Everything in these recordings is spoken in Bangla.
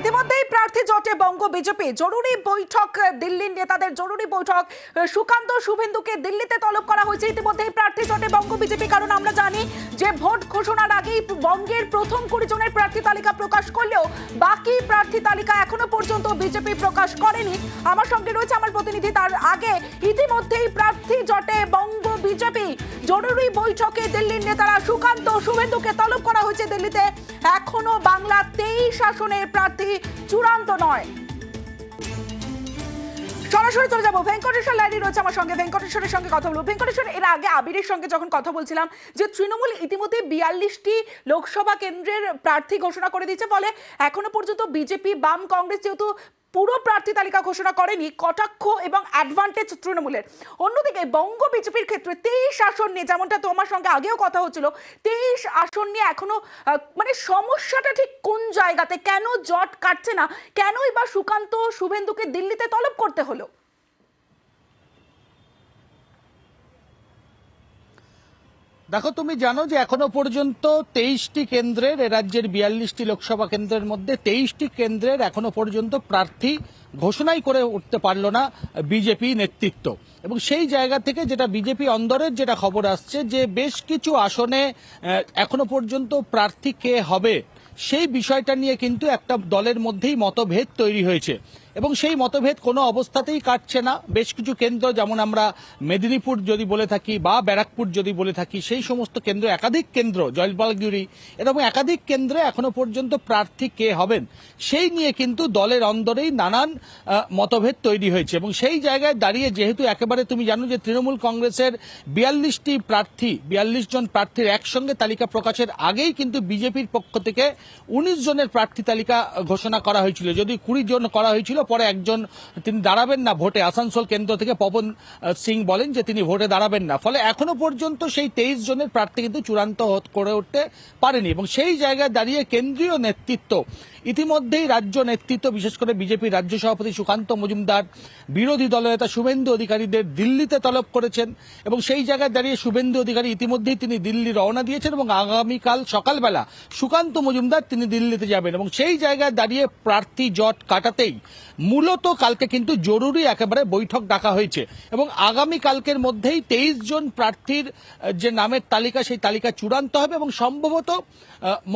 ইতিমধ্যেই প্রার্থী জোটে বঙ্গ বিজেপি জরুরি বৈঠক, দিল্লির নেতাদের জরুরি বৈঠক। সুকান্ত শুভেন্দুকে দিল্লিতে তলব করা হয়েছে ইতিমধ্যেই প্রার্থী জোটে বঙ্গ বিজেপি। কারণ আমরা জানি যে ভোট ঘোষণার আগেই বঙ্গের প্রথম 20 জনের প্রার্থী তালিকা প্রকাশ করলেও বাকি প্রার্থী তালিকা এখনো পর্যন্ত বিজেপি প্রকাশ করেনি। আমার সঙ্গে রয়েছে আমার প্রতিনিধি। তার আগে ইতিমধ্যেই প্রার্থী জোটে বঙ্গ বিজেপি জরুরি বৈঠকে দিল্লির নেতারা সুকান্ত শুভেন্দুকে তলব করা হয়েছে দিল্লিতে। এখনো বাংলা 23 আসনের প্রার্থী চূড়ান্ত নয়। সরাসরি চলে যাবো, ভেঙ্কটেশ্বর লাইনে রয়েছে আমার সঙ্গে। ভেঙ্কটেশ্বরের সঙ্গে কথা বলবো। ভেঙ্কটেশ্বর, এর আগে আবিরের সঙ্গে যখন কথা বলছিলাম যে তৃণমূল ইতিমধ্যে 42টি লোকসভা কেন্দ্রের প্রার্থী ঘোষণা করে দিয়েছে, ফলে এখনো পর্যন্ত বিজেপি, বাম, কংগ্রেস যেহেতু পুরো প্রার্থী তালিকা ঘোষণা করেনি, কটাক্ষ এবং অ্যাডভান্টেজ তৃণমূলের। অন্যদিকে বঙ্গ বিজেপির ক্ষেত্রে 23 আসন নিয়ে, যেমনটা তোমার সঙ্গে আগেও কথা হচ্ছিল, 23 আসন নিয়ে এখনো মানে সমস্যাটা ঠিক কোন জায়গাতে? কেন জট কাটছে না? কেনই বা সুকান্ত শুভেন্দুকে দিল্লিতে তলব করতে হলো? দেখো, তুমি জানো যে এখনো পর্যন্ত 23টি কেন্দ্রের, রাজ্যের 42টি লোকসভা কেন্দ্রের মধ্যে 23টি কেন্দ্রের এখনো পর্যন্ত প্রার্থী ঘোষণাই করে উঠতে পারলো না বিজেপি নেতৃত্ব। এবং সেই জায়গা থেকে যেটা বিজেপি অন্দরের যেটা খবর আসছে যে বেশ কিছু আসনে এখনো পর্যন্ত প্রার্থী কে হবে সেই বিষয়টা নিয়ে কিন্তু একটা দলের মধ্যেই মতভেদ তৈরি হয়েছে। এবং সেই মতভেদ কোনো অবস্থাতেই কাটছে না। বেশ কিছু কেন্দ্র, যেমন আমরা মেদিনীপুর যদি বলে থাকি বা ব্যারাকপুর যদি বলে থাকি, সেই সমস্ত কেন্দ্র, একাধিক কেন্দ্র, জলপাইগুড়ি, এরকম একাধিক কেন্দ্রে এখনো পর্যন্ত প্রার্থী কে হবেন সেই নিয়ে কিন্তু দলের অন্দরেই নানান মতভেদ তৈরি হয়েছে। এবং সেই জায়গায় দাঁড়িয়ে যেহেতু একেবারে তুমি জানো যে তৃণমূল কংগ্রেসের 42টি প্রার্থী, 42 জন প্রার্থীর একসঙ্গে তালিকা প্রকাশের আগেই কিন্তু বিজেপির পক্ষ থেকে 19 জনের প্রার্থী তালিকা ঘোষণা করা হয়েছিল। যদি 20 জন করা হয়েছিল, পরে একজন তিনি দাঁড়াবেন না ভোটে। আসানসোল কেন্দ্র থেকে পবন সিং বলেন যে তিনি ভোটে দাঁড়াবেন না। ফলে এখনো পর্যন্ত সেই 23 জনের প্রার্থী কিন্তু চূড়ান্ত করে উঠতে পারেনি। এবং সেই জায়গায় দাঁড়িয়ে কেন্দ্রীয় নেতৃত্ব ইতিমধ্যেই, রাজ্য নেতৃত্ব, বিশেষ করে বিজেপি রাজ্য সভাপতি সুকান্ত মজুমদার, বিরোধী দলনেতা শুভেন্দু অধিকারীদের দিল্লিতে তলব করেছেন। এবং সেই জায়গায় দাঁড়িয়ে শুভেন্দু অধিকারী ইতিমধ্যেই তিনি দিল্লি রওনা দিয়েছেন এবং আগামীকাল সকালবেলা সুকান্ত মজুমদার তিনি দিল্লিতে যাবেন। এবং সেই জায়গায় দাঁড়িয়ে প্রার্থী জট কাটাতেই মূলত কালকে কিন্তু জরুরি একেবারে বৈঠক ডাকা হয়েছে। এবং আগামীকালকের মধ্যেই 23 জন প্রার্থীর যে নামের তালিকা, সেই তালিকা চূড়ান্ত হবে এবং সম্ভবত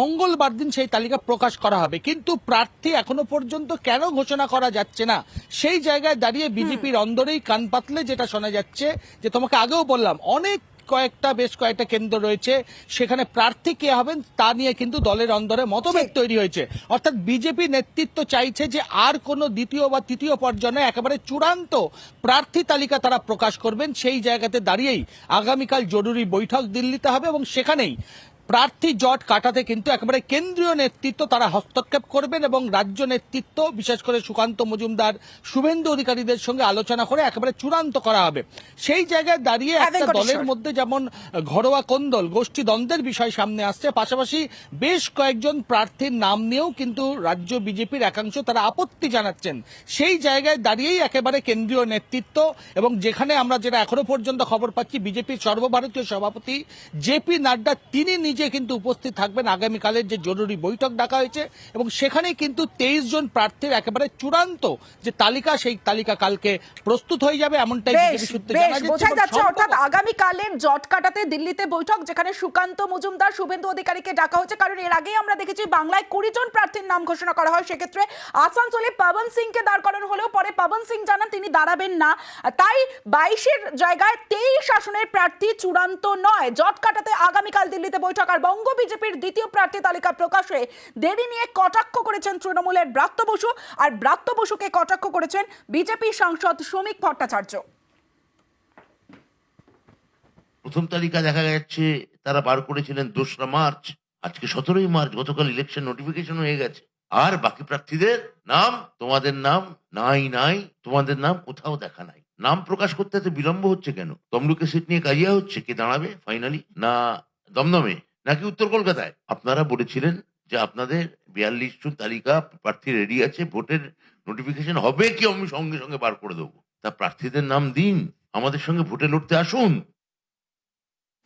মঙ্গলবার দিন সেই তালিকা প্রকাশ করা হবে। কিন্তু প্রার্থী এখনো পর্যন্ত কেন ঘোষণা করা যাচ্ছে না সেই জায়গায় দাঁড়িয়ে বিজেপির অন্দরেই কান পাতলে যেটা শোনা যাচ্ছে, যে তোমাকে আগেও বললাম, বেশ কয়েকটা কেন্দ্র রয়েছে, সেখানে প্রার্থী কে হবেন তা নিয়ে কিন্তু দলের অন্দরে মতভেদ তৈরি হয়েছে। অর্থাৎ বিজেপি নেতৃত্ব চাইছে যে আর কোনো দ্বিতীয় বা তৃতীয় পর্যায়ে একেবারে চূড়ান্ত প্রার্থী তালিকা তারা প্রকাশ করবেন। সেই জায়গাতে দাঁড়িয়েই আগামীকাল জরুরি বৈঠক দিল্লিতে হবে এবং সেখানেই প্রার্থী জট কাটাতে কিন্তু একেবারে কেন্দ্রীয় নেতৃত্ব তারা হস্তক্ষেপ করবেন এবং রাজ্য নেতৃত্ব, বিশেষ করে সুকান্ত মজুমদার, শুভেন্দু অধিকারীদের সঙ্গে আলোচনা করে একেবারে চূড়ান্ত করা হবে। সেই জায়গায় দাঁড়িয়ে একটা দলের মধ্যে যেমন ঘরোয়া কোন্দল, গোষ্ঠী দ্বন্দ্বের বিষয় সামনে আসছে, পাশাপাশি বেশ কয়েকজন প্রার্থীর নাম নিয়েও কিন্তু রাজ্য বিজেপির একাংশ তারা আপত্তি জানাচ্ছেন। সেই জায়গায় দাঁড়িয়েই একেবারে কেন্দ্রীয় নেতৃত্ব, এবং যেখানে আমরা যেটা এখনো পর্যন্ত খবর পাচ্ছি, বিজেপির সর্বভারতীয় সভাপতি জেপি নাড্ডা তিনি নিজে কিন্তু উপস্থিত থাকবেন আগামীকালের যে জরুরি বৈঠক ডাকা হয়েছে। এবং সেখানে কিন্তু 23 জন প্রার্থীর একেবারে চূড়ান্ত যে তালিকা, সেই তালিকা কালকে প্রস্তুত হয়ে যাবে, এমনটাই বিজেপি সূত্রে জানা যাচ্ছে। অর্থাৎ আগামীকালের জট কাটাতে দিল্লিতে বৈঠক, যেখানে সুকান্ত মজুমদার, শুভেন্দু অধিকারীকে ডাকা হচ্ছে। কারণ এর আগেই আমরা দেখেছি বাংলায় 20 জন প্রার্থীর নাম ঘোষণা করা হয়, সেক্ষেত্রে আসানসোলে পবন সিংকে দাঁড় করানো হলেও পরে পবন সিং জানান তিনি দাঁড়াবেন না। তাই 22-এর জায়গায় 23 আসনের প্রার্থী চূড়ান্ত নয়। জট কাটাতে আগামীকাল দিল্লিতে বৈঠক। আর বঙ্গ বিজেপির দ্বিতীয় প্রার্থী তালিকা প্রকাশে দেরি নিয়ে কটাক্ষ করেছেন তৃণমূলের ব্রাত্য বসু, আর ব্রাত্য বসুকে কটাক্ষ করেছেন বিজেপি সাংসদ শ্রমিক ভট্টাচার্য। প্রথম তালিকা দেখা যাচ্ছে তারা বার করেছিলেন 2রা মার্চ, আজকে 17ই মার্চ, গতকাল ইলেকশন নোটিফিকেশন হয়ে গেছে। আর বাকি প্রার্থীদের নাম, তোমাদের নাম নাই, তোমাদের নাম কোথাও দেখা নাই। নাম প্রকাশ করতে এত বিলম্ব হচ্ছে কেন? তমলুকে সিট নিয়ে কাজিয়া হচ্ছে, কে দাঁড়াবে ফাইনালি, না দমদমে নাকি উত্তর কলকাতায়? আপনারা বলেছিলেন যে আপনাদের 42 জন তালিকা প্রার্থী রেডি আছে, ভোটের নোটিফিকেশন হবে কি আমি সঙ্গে সঙ্গে বার করে দেবো। তা প্রার্থীদের নাম দিন, আমাদের সঙ্গে ভোটে লড়তে আসুন।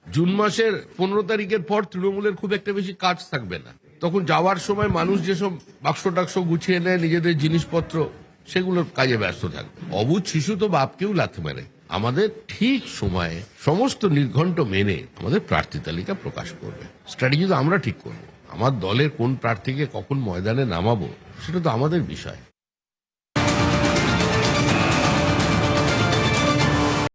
জুন মাসের 15 তারিখের পর তৃণমূলের খুব একটা বেশি কাজ থাকবে না। তখন যাওয়ার সময় মানুষ যেসব বাক্স টাক্স গুছিয়ে নেয় নিজেদের জিনিসপত্র, সেগুলোর কাজে ব্যস্ত থাকবে। অবুঝ শিশু তো বাপকেও লাথি মারে। আমাদের ঠিক সময়ে সমস্ত নির্ঘণ্ট মেনে আমাদের প্রার্থী তালিকা প্রকাশ করবে। স্ট্র্যাটেজি তো আমরা ঠিক করবো। আমার দলের কোন প্রার্থীকে কখন ময়দানে নামাবো সেটা তো আমাদের বিষয়।